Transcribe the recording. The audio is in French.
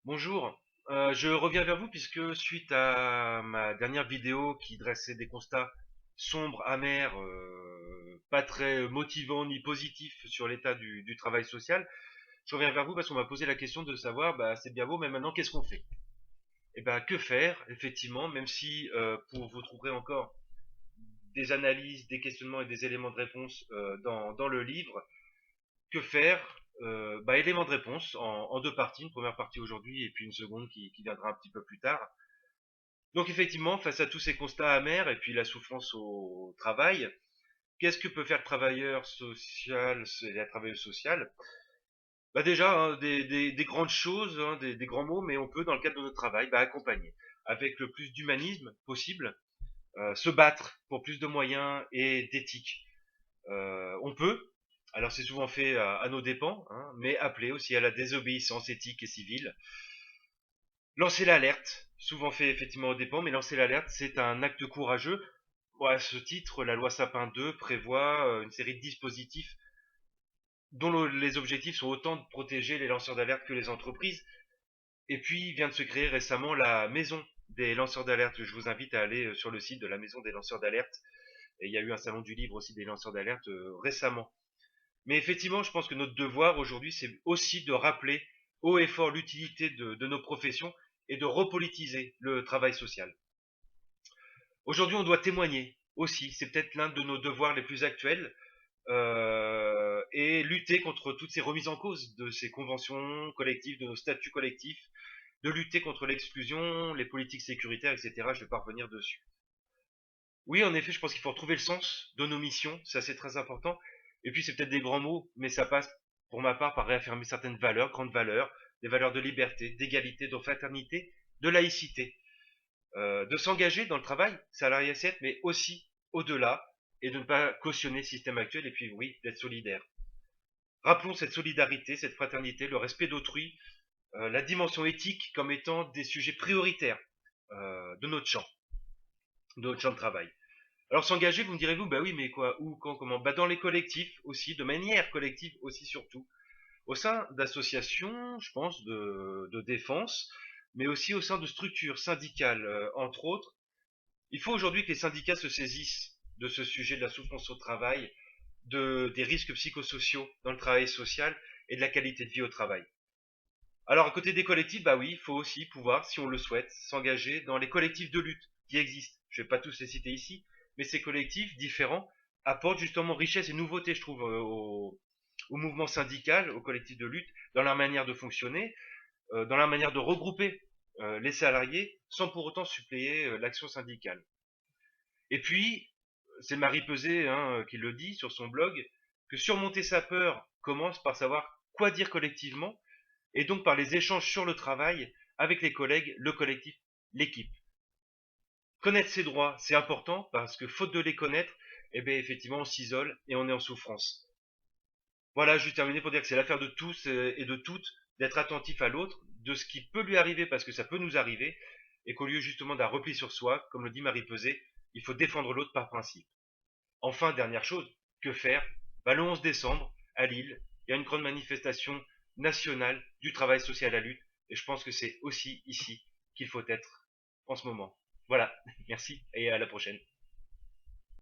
Bonjour, je reviens vers vous puisque suite à ma dernière vidéo qui dressait des constats sombres, amers, pas très motivants ni positifs sur l'état du travail social, je reviens vers vous parce qu'on m'a posé la question de savoir, bah c'est bien beau, mais maintenant qu'est-ce qu'on fait? Et ben que faire, effectivement, même si vous trouverez encore des analyses, des questionnements et des éléments de réponse dans le livre, que faire? Éléments de réponse en deux parties, une première partie aujourd'hui et puis une seconde qui viendra un petit peu plus tard. Donc effectivement, face à tous ces constats amers et puis la souffrance au travail, qu'est-ce que peut faire le travailleur social et la travailleuse sociale? Bah déjà, hein, des grandes choses, hein, des grands mots, mais on peut, dans le cadre de notre travail, accompagner avec le plus d'humanisme possible, se battre pour plus de moyens et d'éthique. On peut, alors c'est souvent fait à nos dépens, hein, mais appeler aussi à la désobéissance éthique et civile. Lancer l'alerte, souvent fait effectivement aux dépens, mais lancer l'alerte, c'est un acte courageux. Bon, à ce titre, la loi Sapin 2 prévoit une série de dispositifs dont les objectifs sont autant de protéger les lanceurs d'alerte que les entreprises. Et puis vient de se créer récemment la maison des lanceurs d'alerte. Je vous invite à aller sur le site de la maison des lanceurs d'alerte. Et il y a eu un salon du livre aussi des lanceurs d'alerte récemment. Mais effectivement, je pense que notre devoir aujourd'hui, c'est aussi de rappeler haut et fort l'utilité de nos professions et de repolitiser le travail social. Aujourd'hui, on doit témoigner aussi, c'est peut-être l'un de nos devoirs les plus actuels, et lutter contre toutes ces remises en cause de ces conventions collectives, de nos statuts collectifs, de lutter contre l'exclusion, les politiques sécuritaires, etc. Je ne vais pas revenir dessus. Oui, en effet, je pense qu'il faut retrouver le sens de nos missions, ça c'est très important. Et puis c'est peut-être des grands mots, mais ça passe pour ma part par réaffirmer certaines valeurs, grandes valeurs, des valeurs de liberté, d'égalité, de fraternité, de laïcité, de s'engager dans le travail, salarié certes, mais aussi au-delà, et de ne pas cautionner le système actuel, et puis oui, d'être solidaire. Rappelons cette solidarité, cette fraternité, le respect d'autrui, la dimension éthique comme étant des sujets prioritaires de notre champ de travail. Alors s'engager, vous me direz-vous, bah oui, mais quoi, où, quand, comment? Bah dans les collectifs aussi, de manière collective aussi surtout, au sein d'associations, je pense, de défense, mais aussi au sein de structures syndicales, entre autres. Il faut aujourd'hui que les syndicats se saisissent de ce sujet de la souffrance au travail, des risques psychosociaux dans le travail social et de la qualité de vie au travail. Alors à côté des collectifs, bah oui, il faut aussi pouvoir, si on le souhaite, s'engager dans les collectifs de lutte qui existent. Je ne vais pas tous les citer ici, mais ces collectifs différents apportent justement richesse et nouveauté, je trouve, au mouvement syndical, aux collectifs de lutte, dans leur manière de fonctionner, dans leur manière de regrouper les salariés, sans pour autant suppléer l'action syndicale. Et puis, c'est Marie Peset qui le dit sur son blog, que surmonter sa peur commence par savoir quoi dire collectivement, et donc par les échanges sur le travail avec les collègues, le collectif, l'équipe. Connaître ses droits, c'est important parce que faute de les connaître, eh bien effectivement on s'isole et on est en souffrance. Voilà, je vais terminer pour dire que c'est l'affaire de tous et de toutes d'être attentif à l'autre, de ce qui peut lui arriver parce que ça peut nous arriver, et qu'au lieu justement d'un repli sur soi, comme le dit Marie Peset, il faut défendre l'autre par principe. Enfin, dernière chose, que faire? Le 11 décembre, à Lille, il y a une grande manifestation nationale du travail social à lutte, et je pense que c'est aussi ici qu'il faut être en ce moment. Voilà, merci et à la prochaine.